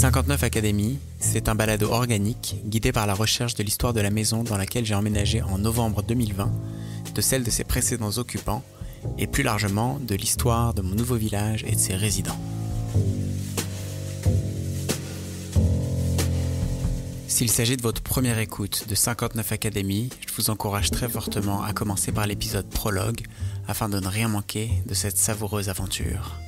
59 Academy, c'est un balado organique guidé par la recherche de l'histoire de la maison dans laquelle j'ai emménagé en novembre 2020, de celle de ses précédents occupants et plus largement de l'histoire de mon nouveau village et de ses résidents. S'il s'agit de votre première écoute de 59 Academy, je vous encourage très fortement à commencer par l'épisode prologue afin de ne rien manquer de cette savoureuse aventure.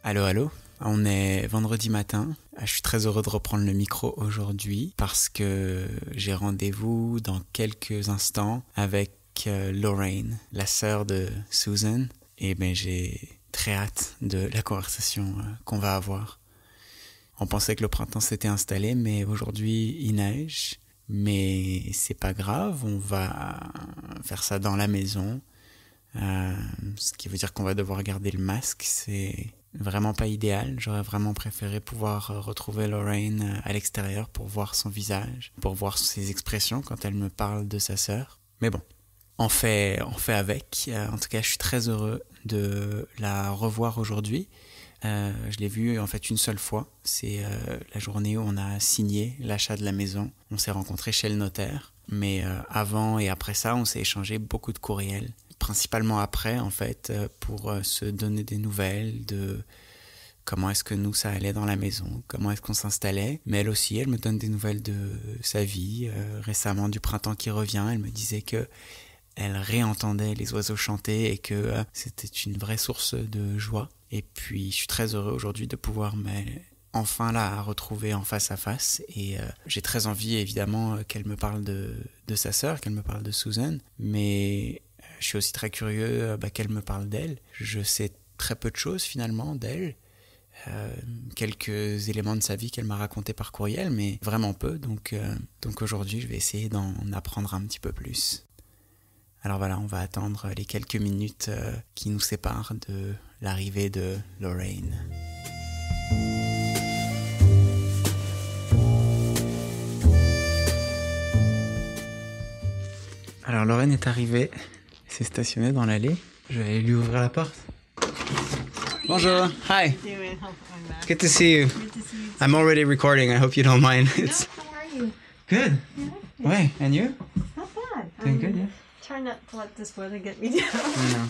Allô, on est vendredi matin. Je suis très heureux de reprendre le micro aujourd'hui parce que j'ai rendez-vous dans quelques instants avec Lorraine, la sœur de Susan. Et j'ai très hâte de la conversation qu'on va avoir. On pensait que le printemps s'était installé, mais aujourd'hui il neige. Mais c'est pas grave, on va faire ça dans la maison. Ce qui veut dire qu'on va devoir garder le masque, c'est vraiment pas idéal. J'aurais vraiment préféré pouvoir retrouver Lorraine à l'extérieur pour voir son visage, pour voir ses expressions quand elle me parle de sa sœur. Mais bon, on fait avec. En tout cas, je suis très heureux de la revoir aujourd'hui. Je l'ai vue en fait une seule fois. C'est la journée où on a signé l'achat de la maison. On s'est rencontrés chez le notaire. Mais avant et après ça, on s'est échangé beaucoup de courriels. Principalement après, en fait, pour se donner des nouvelles de comment est-ce que nous, ça allait dans la maison, comment est-ce qu'on s'installait. Mais elle aussi, elle me donne des nouvelles de sa vie. Récemment, du printemps qui revient, elle me disait que elle réentendait les oiseaux chanter et que c'était une vraie source de joie. Et puis, je suis très heureux aujourd'hui de pouvoir enfin la retrouver en face à face. Et j'ai très envie, évidemment, qu'elle me parle de sa sœur, qu'elle me parle de Susan. Mais je suis aussi très curieux qu'elle me parle d'elle. Je sais très peu de choses, finalement, d'elle. Quelques éléments de sa vie qu'elle m'a raconté par courriel, mais vraiment peu. Donc aujourd'hui, je vais essayer d'en apprendre un petit peu plus. Alors voilà, on va attendre les quelques minutes qui nous séparent de l'arrivée de Lorraine. Alors Lorraine est arrivée, elle s'est stationnée dans l'allée. Je vais aller lui ouvrir la porte. Bonjour, hi. Good to see you. Good to see you. I'm already recording, I hope you don't mind. No, how are you? Good. Yeah, Ouais, and you? not bad. Doing good, yeah. Try not to let this weather get me down. No.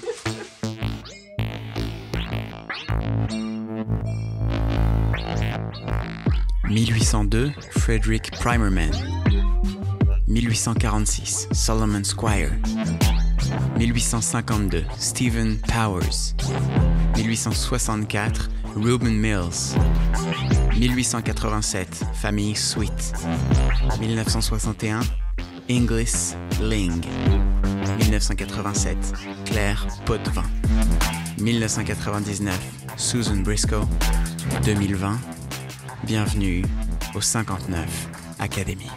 1802, Frederick Primerman. 1846, Solomon Squire. 1852, Stephen Powers. 1864, Reuben Mills. 1887, famille Sweet. 1961, Inglis Ling. 1987, Claire Potvin. 1999, Susan Briscoe. 2020, bienvenue au 59 Academy.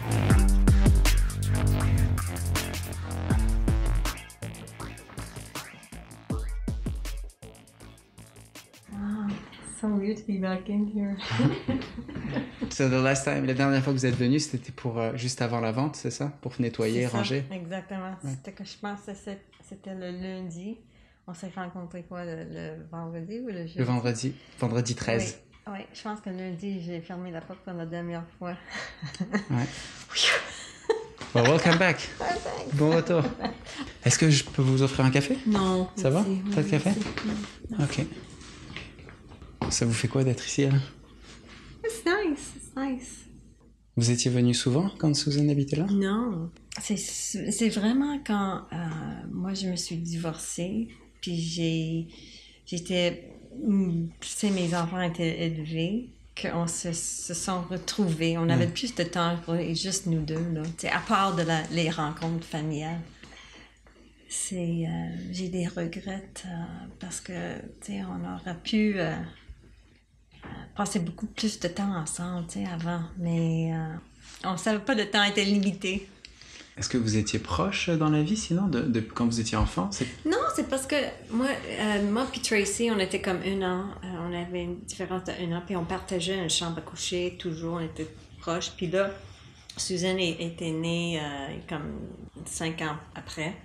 So weird to be back in here. So la dernière fois que vous êtes venu, c'était pour juste avant la vente, c'est ça? Pour nettoyer, C'est ça, ranger? exactement. Ouais. C'était que je pense que c'était le lundi. On s'est rencontrés quoi, le vendredi ou le jeudi? Le vendredi 13. Oui, je pense que lundi, j'ai fermé la porte pour la dernière fois. Ouais. Well, welcome back. Thanks. Bon retour. Est-ce que je peux vous offrir un café? Non. Ça va? merci. Pas de café? Non. Ok. Ça vous fait quoi d'être ici, là? It's nice. Vous étiez venu souvent quand Susan habitait là? Non. C'est vraiment quand moi, je me suis divorcée, puis j'étais... Tu sais, mes enfants étaient élevés, qu'on se sont retrouvés. On avait plus de temps pour juste nous deux, là. Tu sais, à part les rencontres familiales. J'ai des regrets parce que, tu sais, on aurait pu passer beaucoup plus de temps ensemble, tu sais, avant. Mais on savait pas, le temps était limité. Est-ce que vous étiez proche dans la vie, sinon, de quand vous étiez enfant? Non, c'est parce que moi puis Tracy, on était comme 1 an. On avait une différence de 1 an, puis on partageait une chambre à coucher, toujours, on était proches. Puis là, Susan était née comme 5 ans après.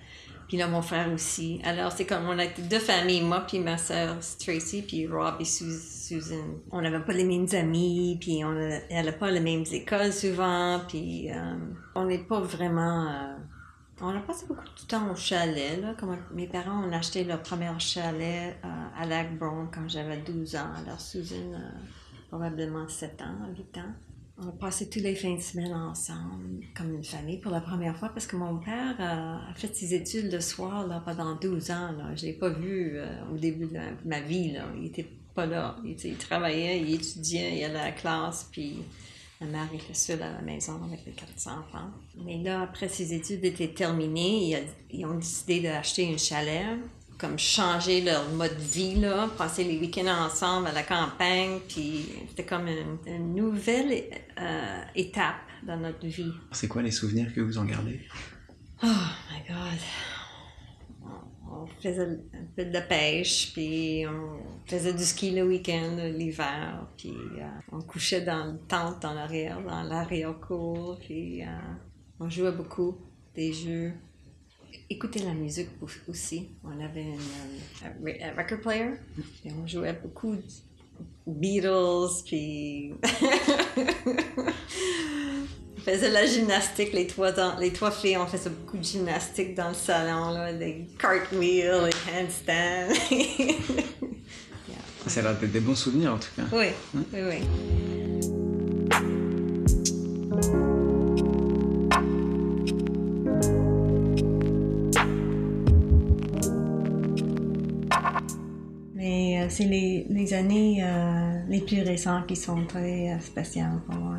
Puis là, mon frère aussi. Alors, c'est comme on a été deux familles, moi puis ma sœur Tracy, puis Rob et Susan. On n'avait pas les mêmes amis, puis elle n'allait pas les mêmes écoles souvent, puis on n'est pas vraiment... on a passé beaucoup de temps au chalet, là. Comme mes parents ont acheté leur premier chalet à Lac-Brome quand j'avais 12 ans. Alors, Susan, probablement 7 ans, 8 ans. On a passé tous les fins de semaine ensemble, comme une famille, pour la première fois, parce que mon père a fait ses études le soir là, pendant 12 ans. Là. Je ne l'ai pas vu au début de ma vie. Là. Il n'était pas là. Il travaillait, il étudiait, il allait à la classe, puis ma mère était seule à la maison avec les 4 enfants. Mais là, après ses études étaient terminées, ils ont décidé d'acheter un chalet, comme changer leur mode de vie, là, passer les week-ends ensemble à la campagne, puis c'était comme une nouvelle étape dans notre vie. C'est quoi les souvenirs que vous en gardez? Oh my God! On faisait un peu de la pêche, puis on faisait du ski le week-end, l'hiver, puis on couchait dans le tente dans l'arrière-cour, puis on jouait beaucoup des jeux. Écouter la musique aussi. On avait un record player et on jouait beaucoup de Beatles, puis on faisait la gymnastique, les trois filles, on faisait beaucoup de gymnastique dans le salon, là, des cartwheels, les handstands. Yeah. Ça a l'air d'être des bons souvenirs en tout cas. Oui, oui. Mais c'est les années les plus récentes qui sont très spéciales pour moi.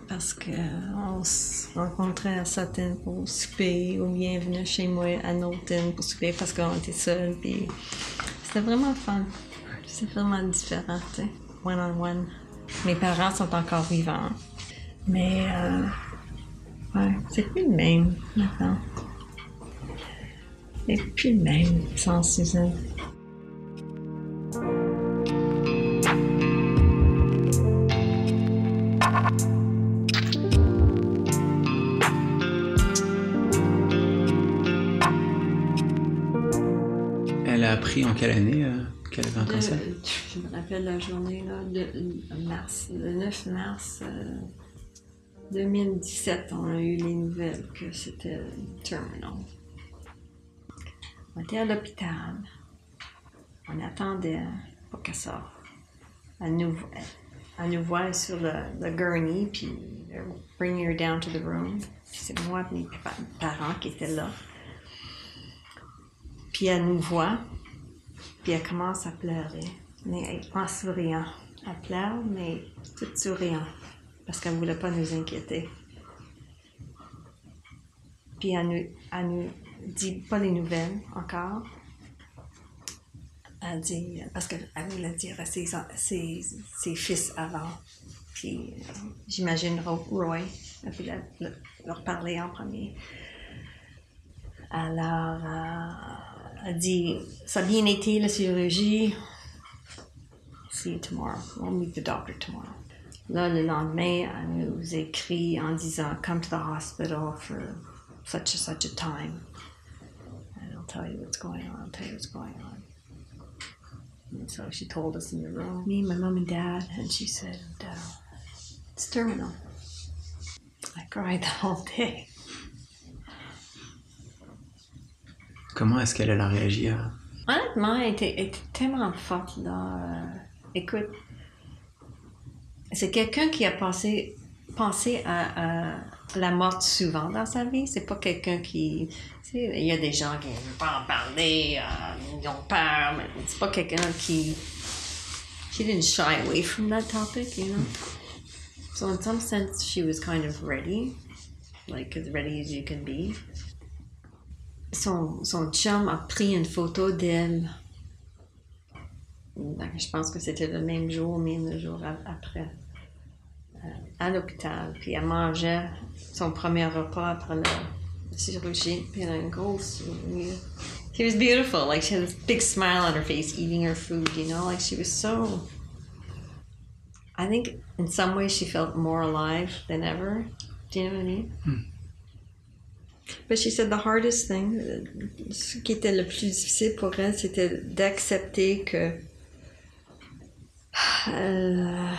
Parce qu'on se rencontrait à Sutton pour souper, ou bien venir chez moi à Norton pour souper parce qu'on était seuls. Puis c'était vraiment fun. C'est vraiment différent, tu sais, one-on-one. Mes parents sont encore vivants. Mais, ouais, c'est plus le même maintenant. C'est plus le même sans Susan. Elle a appris en quelle année qu'elle avait un cancer? Je me rappelle la journée là, le 9 mars 2017, on a eu les nouvelles que c'était terminal. On était à l'hôpital. On attendait pour qu'elle sorte. Elle nous voit sur le gurney, puis bring her down to the room. Puis c'est moi et mes parents qui étaient là. Puis elle nous voit, puis elle commence à pleurer, mais en souriant. Elle pleure, mais tout souriant, parce qu'elle ne voulait pas nous inquiéter. Puis elle nous dit pas les nouvelles encore. Elle dit, parce qu'elle voulait dire à ses fils avant. Puis j'imagine Roy, elle voulait leur parler en premier. Alors, elle dit, ça a bien été la chirurgie. See you tomorrow. We'll meet the doctor tomorrow. Là, le lendemain, elle nous écrit en disant, come to the hospital for such a time. And I'll tell you what's going on. I'll tell you what's going on. And so she told us in the room, me, my mom and dad, and she said, it's terminal. I cried the whole day. Comment est-ce qu'elle a réagi à... Honnêtement, elle était tellement forte, là. Écoute, c'est quelqu'un qui a pensé à la mort souvent dans sa vie. C'est pas quelqu'un qui... Tu sais, il y a des gens qui ne veulent pas en parler, ils ont peur, mais c'est pas quelqu'un qui... She didn't shy away from that topic, you know? So in some sense, she was kind of ready, like as ready as you can be. Son chum a pris une photo d'elle. Je pense que c'était le même jour, mais le jour après, à l'hôpital. Puis elle mangeait son premier repas après la chirurgie. Puis elle a une grosse sourire. She was beautiful. Like she had this big smile on her face eating her food, you know? Like she was so... I think in some ways she felt more alive than ever. Do you know what I mean? But she said the hardest thing, ce qui était le plus difficile pour elle, c'était d'accepter que elle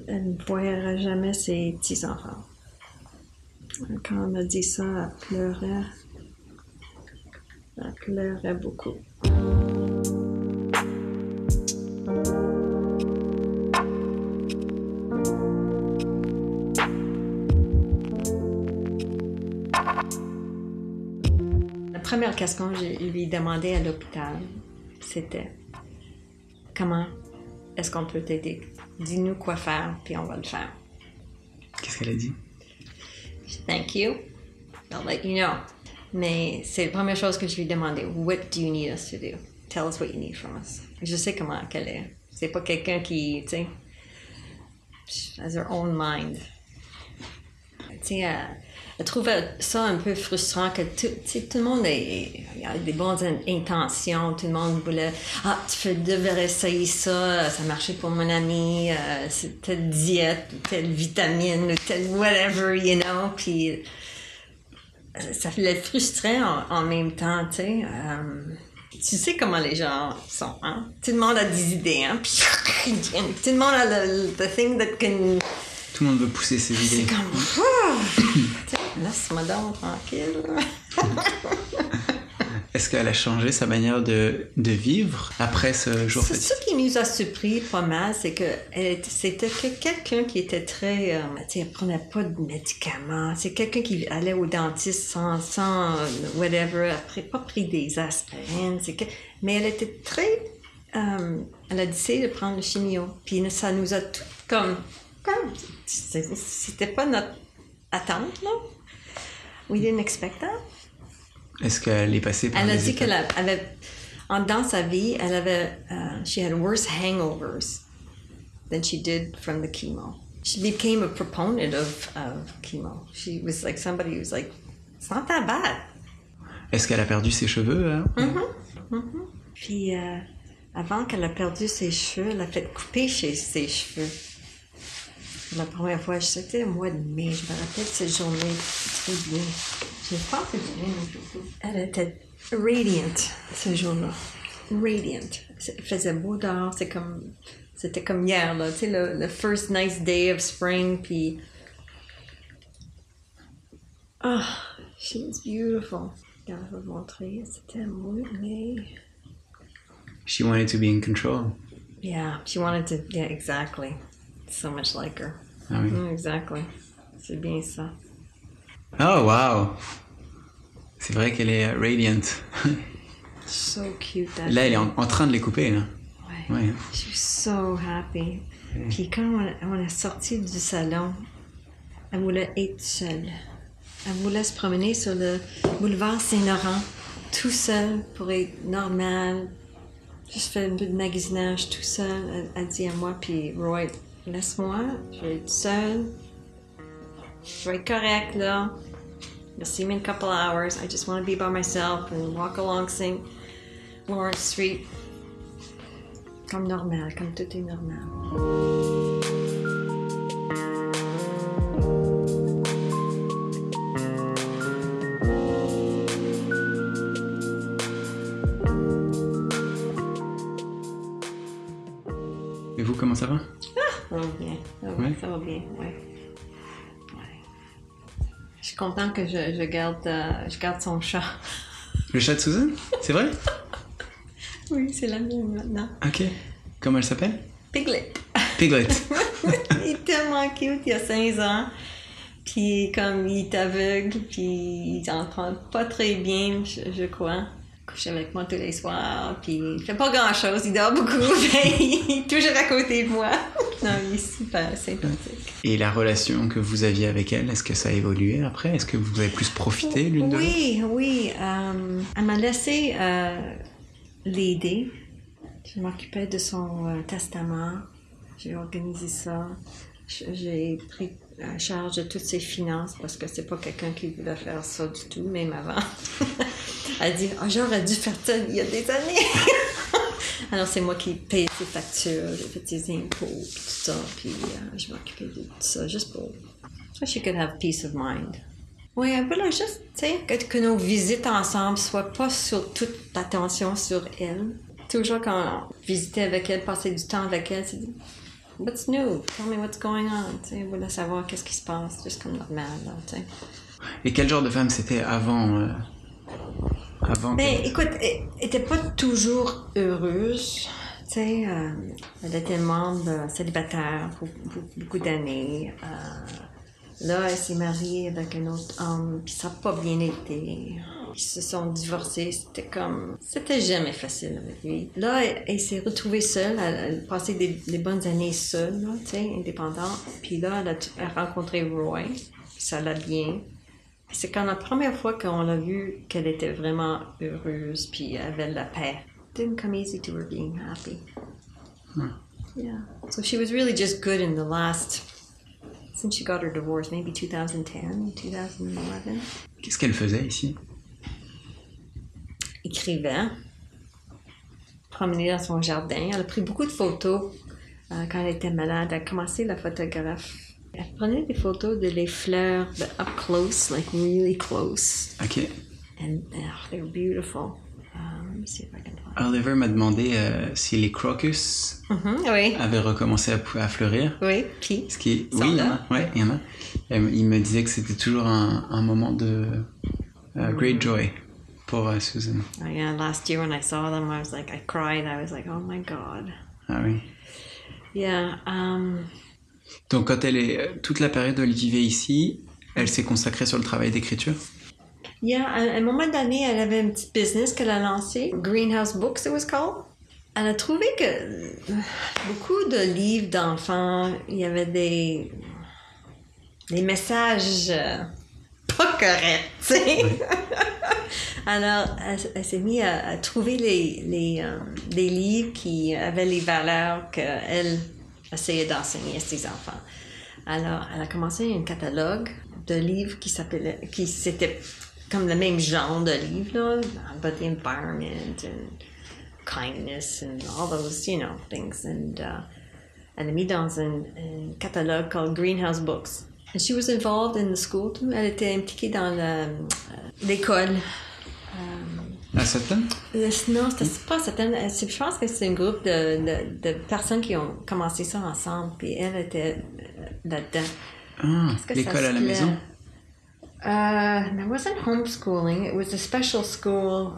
ne voyera jamais ses petits-enfants. Quand elle m'a dit ça, elle pleurait beaucoup. La première question que je lui ai demandé à l'hôpital, c'était « Comment est-ce qu'on peut t'aider? Dis-nous quoi faire, puis on va le faire. » Qu'est-ce qu'elle a dit? Thank you. I'll let you know. Mais c'est la première chose que je lui ai demandé. What do you need us to do? Tell us what you need from us. Je sais comment qu'elle est. C'est pas quelqu'un qui, tu sais, has her own mind. Tu sais, elle trouve ça un peu frustrant que tout le monde a des bonnes intentions. Tout le monde voulait, tu devrais essayer ça, ça marchait pour mon ami, c'est telle diète, ou telle vitamine, ou telle whatever, you know. Puis ça fait frustrant en même temps, tu sais. Tu sais comment les gens sont, hein? Tout le monde a des idées, hein? Puis tout le monde a the thing that can... Tout le monde veut pousser ses idées. C'est comme... Laisse-moi donc tranquille. Est-ce qu'elle a changé sa manière de vivre après ce jour fatidique? Ce qui nous a surpris pas mal, c'est que c'était quelqu'un qui était très... elle prenait pas de médicaments. C'est quelqu'un qui allait au dentiste sans whatever, après pas pris des aspirines. Mais elle était très... elle a décidé de prendre le chimio. Puis ça nous a tout comme c'était pas notre attente, là. We didn't expect that. Est-ce qu'elle est passée par Elle a dit qu'elle avait, dans sa vie, elle avait, she had worse hangovers than she did from the chemo. She became a proponent of chemo. She was like somebody who was like, it's not that bad. Est-ce qu'elle a perdu ses cheveux, hein? Puis, avant qu'elle a perdu ses cheveux, elle a fait couper ses cheveux. La première fois, c'était le mois de mai, je me rappelle cette journée très bien. Je pense que c'était bien aujourd'hui. Elle était radiant ce jour-là. Radiant. Il faisait beau dehors, c'était comme hier, là, tu sais, le first nice day of spring, puis... she was beautiful. Je vais vous montrer, c'était mois de mai. She wanted to be in control. Yeah, she wanted to, yeah, exactly. So much like her. Ah oui. Exactly. C'est bien ça. Oh, wow! C'est vrai qu'elle est radiant. So cute. Là, elle est en train de les couper, là. Ouais. She was so happy. Puis quand on est sorti du salon, elle voulait être seule. Elle voulait se promener sur le boulevard Saint-Laurent, tout seul pour être normale. Juste faire un peu de magasinage tout seul. Elle dit à moi, puis Roy, laisse-moi, je vais être seule. Je vais être correcte, là. You'll see me in a couple of hours. I just want to be by myself and walk along St. Lawrence Street. Comme normal, comme tout est normal. Et vous, comment ça va? Ça va bien. Ça va bien, ouais. Je suis contente que je garde son chat. Le chat de Susan? C'est vrai? Oui, c'est la mienne maintenant. Ok. Comment elle s'appelle? Piglet. Piglet. Il est tellement cute, il a 5 ans. Puis comme il est aveugle, puis il n'entend pas très bien, je crois. Il couche avec moi tous les soirs, puis il fait pas grand-chose, il dort beaucoup, mais il est toujours à côté de moi. Non, il est super sympathique. Et la relation que vous aviez avec elle, est-ce que ça a évolué après? Est-ce que vous avez plus profité l'une de l'autre? Oui. Elle m'a laissé l'aider. Je m'occupais de son testament. J'ai organisé ça. J'ai pris charge de toutes ses finances parce que c'est pas quelqu'un qui voulait faire ça du tout, même avant. Elle dit j'aurais dû faire ça il y a des années. Alors c'est moi qui paye ses factures, j'ai fait ses impôts, puis tout ça, puis je m'occupais de tout ça juste pour so she could have peace of mind. Oui, elle voulait juste, tu sais, que nos visites ensemble soient pas sur toute l'attention sur elle. Toujours quand on visitait avec elle, passait du temps avec elle, c'est dit, what's new? Tell me what's going on. Tu sais, elle voulait savoir qu'est-ce qui se passe, juste comme normal, là, tu sais. Et quel genre de femme c'était avant Ben, qu'elle... écoute, elle était pas toujours heureuse. Tu sais, elle était membre célibataire pour beaucoup d'années. Là, elle s'est mariée avec un autre homme, puis ça n'a pas bien été. Ils se sont divorcés, c'était jamais facile avec lui. Là, elle s'est retrouvée seule, elle a passé des bonnes années seule, là, tu sais, indépendante. Puis là, elle a rencontré Roy, puis ça l'a bien. C'est quand la première fois qu'on l'a vu qu'elle était vraiment heureuse, puis avait la paix. It didn't come easy to her being happy. Yeah. So she was really just good in the last, since she got her divorce, maybe 2010, 2011. Qu'est-ce qu'elle faisait ici? Écrivait, promenait dans son jardin. Elle a pris beaucoup de photos quand elle était malade. Elle a commencé la photographe. Elle prenait des photos de les fleurs, but up close, like really close. Ok. And they're beautiful. Let me see if I can find Oliver m'a demandé si les crocus Oui, avaient recommencé à fleurir. oui, puis. Ce qui est... Ça Oui, il y en là. a. Ouais, il y en a. Il me disait que c'était toujours un moment de great joy pour Susan. Oh, yeah, last year when I saw them, I cried. I was like, oh my God. Ah oui. Yeah. Donc quand elle est toute la période d'Olivier ici, elle s'est consacrée sur le travail d'écriture. Yeah, à un moment donné, elle avait une petite business qu'elle a lancée, Greenhouse Books, it was called. Elle a trouvé que beaucoup de livres d'enfants, il y avait des messages pas corrects, tu sais. Alors, elle s'est mise à trouver des livres qui avaient les valeurs qu'elle essayait d'enseigner à ses enfants. Alors, elle a commencé un catalogue de livres qui c'était comme le même genre de livres, là, about the environment and kindness and all those, things. And elle a mis dans un catalogue called Greenhouse Books. And she was involved in the school too. Elle était impliquée dans l'école. À Sutton? Non, c'est pas Sutton. Je pense que c'est un groupe de personnes qui ont commencé ça ensemble. Puis elle était là-dedans. Ah, l'école à la maison? It wasn't homeschooling. It was a special school.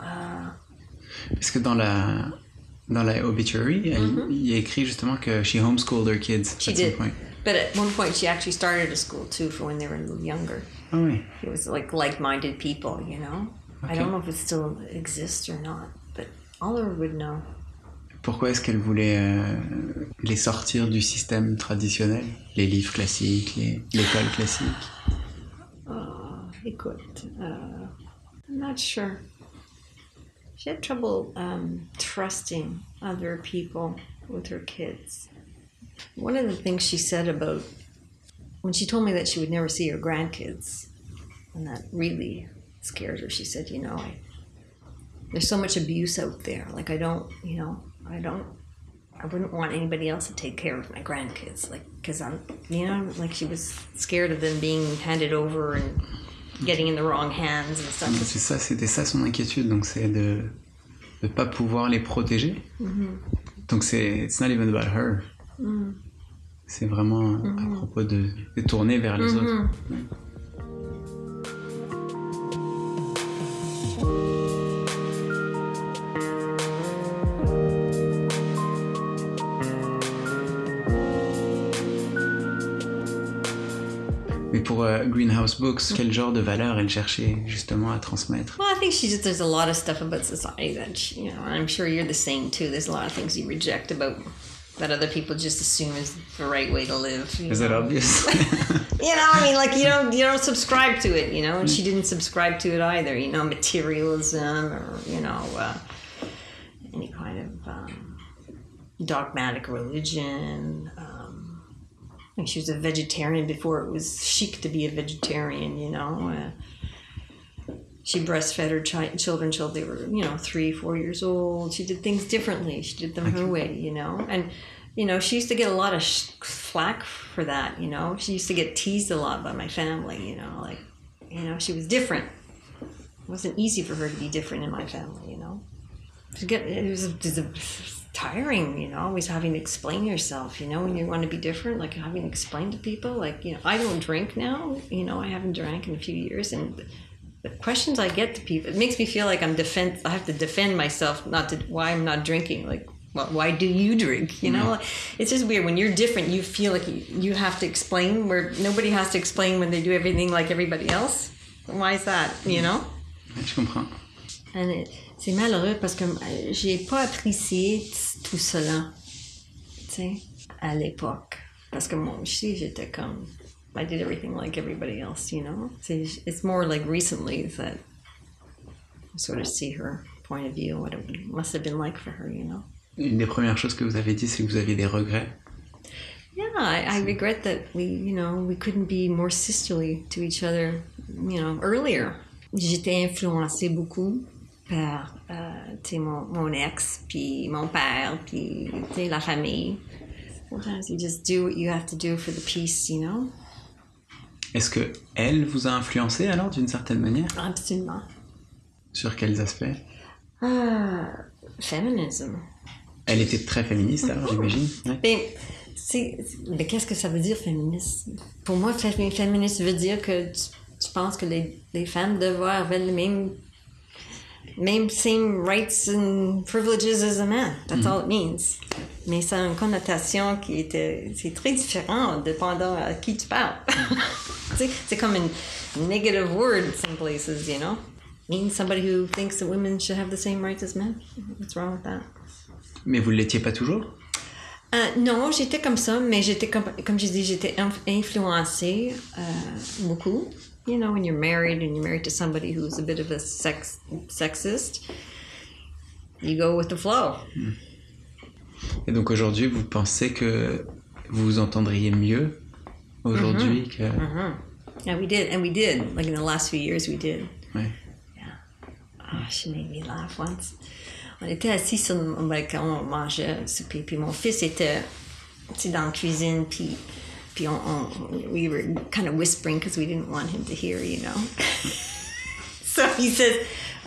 Parce que dans la obituary, il y a écrit justement que she homeschooled her kids She at did. some point. But at one point, she actually started a school too for when they were a little younger. Ah oui. It was like-minded people, you know. Okay. I don't know if it still exists or not, but Oliver would know. Pourquoi est-ce qu'elle voulait les sortir du système traditionnel? Les livres classiques, l'école classique? Écoute, I'm not sure. She had trouble trusting other people with her kids. One of the things she said about when she told me that she would never see her grandkids, and that really scared her. She said, there's so much abuse out there. Like I wouldn't want anybody else to take care of my grandkids. Like, cause she was scared of them being handed over and getting in the wrong hands and stuff. C'est ça, c'était ça son inquiétude, donc c'est de ne pas pouvoir les protéger. Donc it's not even about her. C'est vraiment à propos de tourner vers les autres. Mais pour Greenhouse Books, quel genre de valeur elle cherchait justement à transmettre? Well, I think there's a lot of stuff about society that, I'm sure you're the same too. There's a lot of things you reject about that other people just assume is the right way to live. Is that obvious? You don't subscribe to it, and she didn't subscribe to it either, materialism or, any kind of dogmatic religion. I think she was a vegetarian before it was chic to be a vegetarian, She breastfed her children till they were, 3-4 years old. She did things differently. She did them her way, And, she used to get a lot of flack for that, She used to get teased a lot by my family, you know, she was different. It wasn't easy for her to be different in my family, you know. It was tiring, you know, always having to explain yourself, you know, when you want to be different, like having to explain to people, like, you know, I don't drink now, you know, I haven't drank in a few years, and the questions I get to people, it makes me feel like I have to defend myself, why I'm not drinking, like, well, why do you drink, you know? It's just weird, when you're different, you feel like you have to explain, where nobody has to explain when they do everything like everybody else. Why is that, you know? Je comprends. C'est malheureux parce que j'ai pas apprécié tout cela, tu sais, à l'époque. Parce que moi aussi, j'étais comme, I did everything like everybody else, you know? It's more like recently that I sort of see her point of view, what it must have been like for her, you know? Une des premières choses que vous avez dit, c'est que vous aviez des regrets. Yeah, I regret that we couldn't be more sisterly to each other, you know, earlier. J'étais influencée beaucoup par mon ex, puis mon père, puis la famille. Sometimes you just do what you have to do for the peace, you know? Est-ce que elle vous a influencé alors d'une certaine manière? Absolument. Sur quels aspects? Feminism. Elle était très féministe alors, j'imagine. Ouais. Mais qu'est-ce que ça veut dire féministe? Pour moi, féministe veut dire que tu penses que les femmes devaient avoir les same rights and privileges as a man. That's all it means. Mais ça a une connotation c'est très différent dépendant à qui tu parles. C'est comme une negative word in some places, you know? Means somebody who thinks that women should have the same rights as men. What's wrong with that? Mais vous ne l'étiez pas toujours? Non, j'étais comme ça, mais j'étais comme je dis, j'étais influencée beaucoup. You know, when you're married and you're married to somebody who's a bit of a sexist, you go with the flow. Et donc aujourd'hui, vous pensez que vous vous entendriez mieux aujourd'hui que... Yeah, we did. Like in the last few years, we did. Ouais. Yeah. Oh, she made me laugh once. On était assis sur le balcon, on mangeait souper, puis mon fils était dans la cuisine, puis we were kind of whispering because we didn't want him to hear, you know. So he says,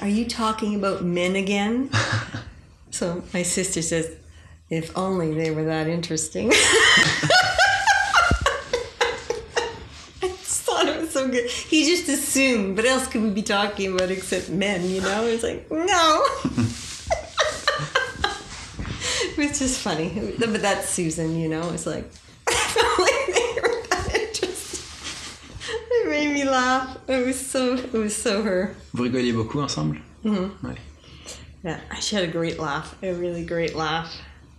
"Are you talking about men again?" So my sister says, "If only they were that interesting." I just thought it was so good. He just assumed, what else could we be talking about except men, you know? It's like, no. It's just funny. But that's Susan, you know. It's like, they were that interesting. It made me laugh. It was so her. Vous rigoliez beaucoup ensemble? Mm-hmm. Ouais. Yeah, she had a great laugh. A really great laugh.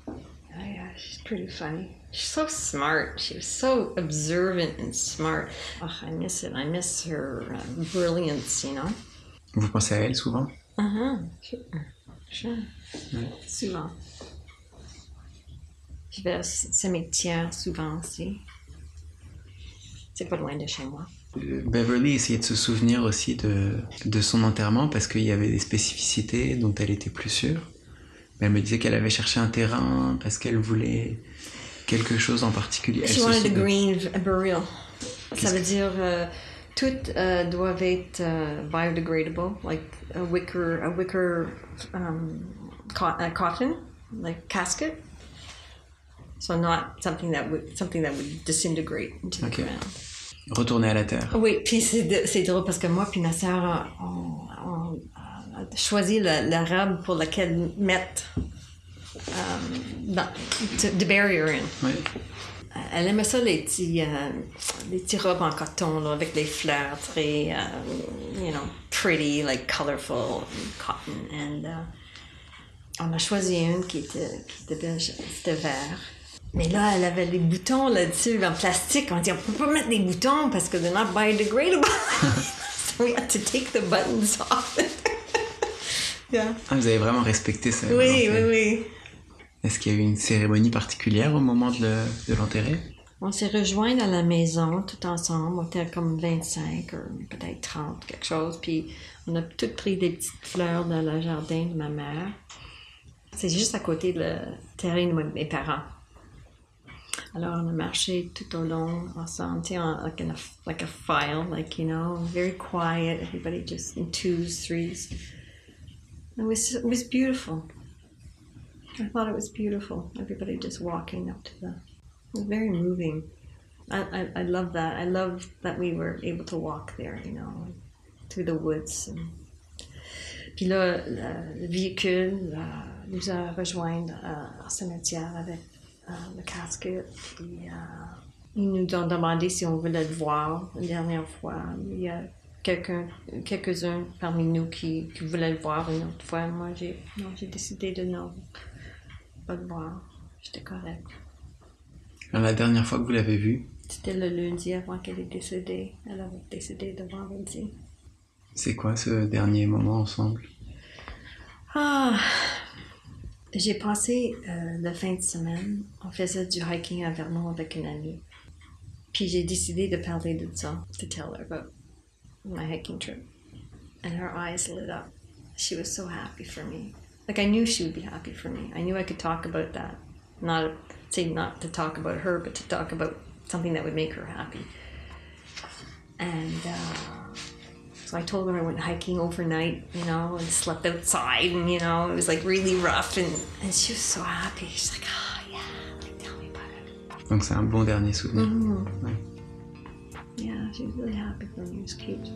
Oh yeah, she's pretty funny. She's so smart. She was so observant and smart. Oh, I miss it. I miss her brilliance, you know. Vous pensez à elle souvent? Sure. Ouais. Souvent. Je vais au cimetière souvent aussi. C'est pas loin de chez moi. Beverly essayait de se souvenir aussi de son enterrement parce qu'il y avait des spécificités dont elle était plus sûre. Mais elle me disait qu'elle avait cherché un terrain parce qu'elle voulait quelque chose en particulier. She wanted a green burial. Ça veut dire toutes doivent être biodegradable, like a wicker cotton, like casket. So not something that would disintegrate into the ground. Retourner à la terre. Oui, puis c'est drôle parce que moi puis ma sœur on a choisi la robe pour laquelle mettre the barrier in. Oui. Elle aimait ça les petits robes en coton là, avec des fleurs très pretty, like colorful cotton, and on a choisi une qui était c'était vert. Mais là, elle avait des boutons là-dessus en plastique. On dit, on peut pas mettre des boutons parce que they're not biodegradable. So we had to take the buttons off. Yeah. Ah, vous avez vraiment respecté ça? Oui. Est-ce qu'il y a eu une cérémonie particulière au moment de l'enterrer? On s'est rejoints dans la maison, tout ensemble. On était comme 25 ou peut-être 30, quelque chose. Puis on a toutes pris des petites fleurs dans le jardin de ma mère. C'est juste à côté de le terrain de mes parents. Alors, on a marché tout au long ensemble, tu sais, like a file, like, very quiet, everybody just in twos, threes. It was beautiful. I thought it was beautiful. Everybody just walking up to it was very moving. I love that. I love that we were able to walk there, through the woods. Puis là, le véhicule nous a rejoints au cimetière avec le casquette. Puis ils nous ont demandé si on voulait le voir la dernière fois. Il y a quelques-uns parmi nous qui voulaient le voir une autre fois. Moi, j'ai décidé de non, pas le voir. J'étais correcte. La dernière fois que vous l'avez vue? C'était le lundi avant qu'elle ait décédé. Elle avait décédé le vendredi. C'est quoi ce dernier moment ensemble? J'ai passé la fin de semaine. On faisait du hiking à Vermont avec une amie. Puis j'ai décidé de parler de ça, to tell her about my hiking trip. And her eyes lit up. She was so happy for me. Like, I knew she would be happy for me. I knew I could talk about that. Not to talk about her, but to talk about something that would make her happy. And so I told her I went hiking overnight, and slept outside, and, it was like really rough, and she was so happy. She's like, oh yeah, like, tell me about it. Donc c'est un bon dernier souvenir. Mm-hmm. Ouais. Yeah, she was really happy for me. It was cute.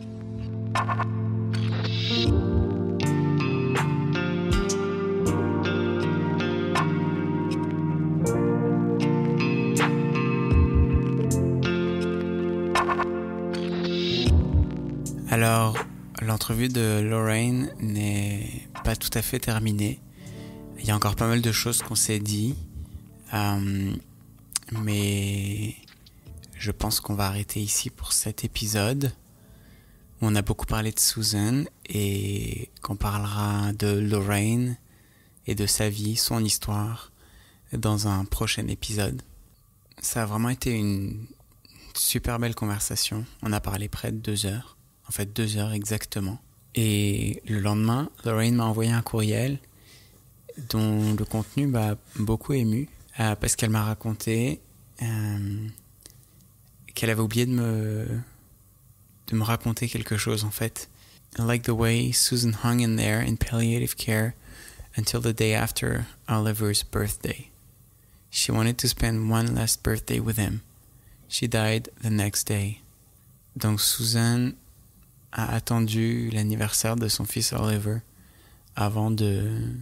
Alors, l'entrevue de Lorraine n'est pas tout à fait terminée. Il y a encore pas mal de choses qu'on s'est dit, mais je pense qu'on va arrêter ici pour cet épisode. On a beaucoup parlé de Susan et qu'on parlera de Lorraine et de sa vie, son histoire, dans un prochain épisode. Ça a vraiment été une super belle conversation. On a parlé près de 2 heures. En fait, 2 heures exactement. Et le lendemain, Lorraine m'a envoyé un courriel dont le contenu m'a beaucoup ému parce qu'elle m'a raconté qu'elle avait oublié de me raconter quelque chose en fait. I like the way Susan hung in there in palliative care until the day after Oliver's birthday. She wanted to spend one last birthday with him. She died the next day. Donc Susan a attendu l'anniversaire de son fils Oliver avant de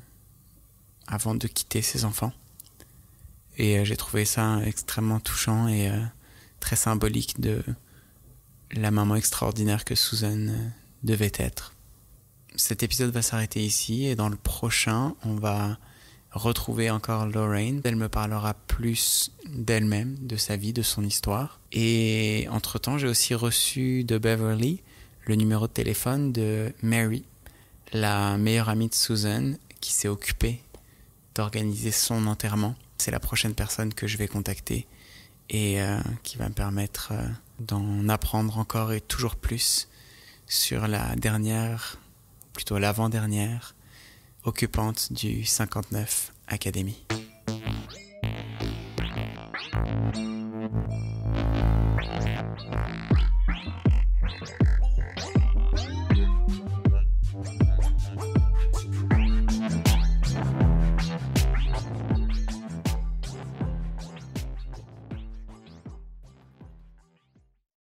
quitter ses enfants. Et j'ai trouvé ça extrêmement touchant et très symbolique de la maman extraordinaire que Susan devait être. Cet épisode va s'arrêter ici et dans le prochain, on va retrouver encore Lorraine. Elle me parlera plus d'elle-même, de sa vie, de son histoire. Et entre-temps, j'ai aussi reçu de Beverly le numéro de téléphone de Mary, la meilleure amie de Susan, qui s'est occupée d'organiser son enterrement. C'est la prochaine personne que je vais contacter et qui va me permettre d'en apprendre encore et toujours plus sur l'avant-dernière occupante du 59 Academy.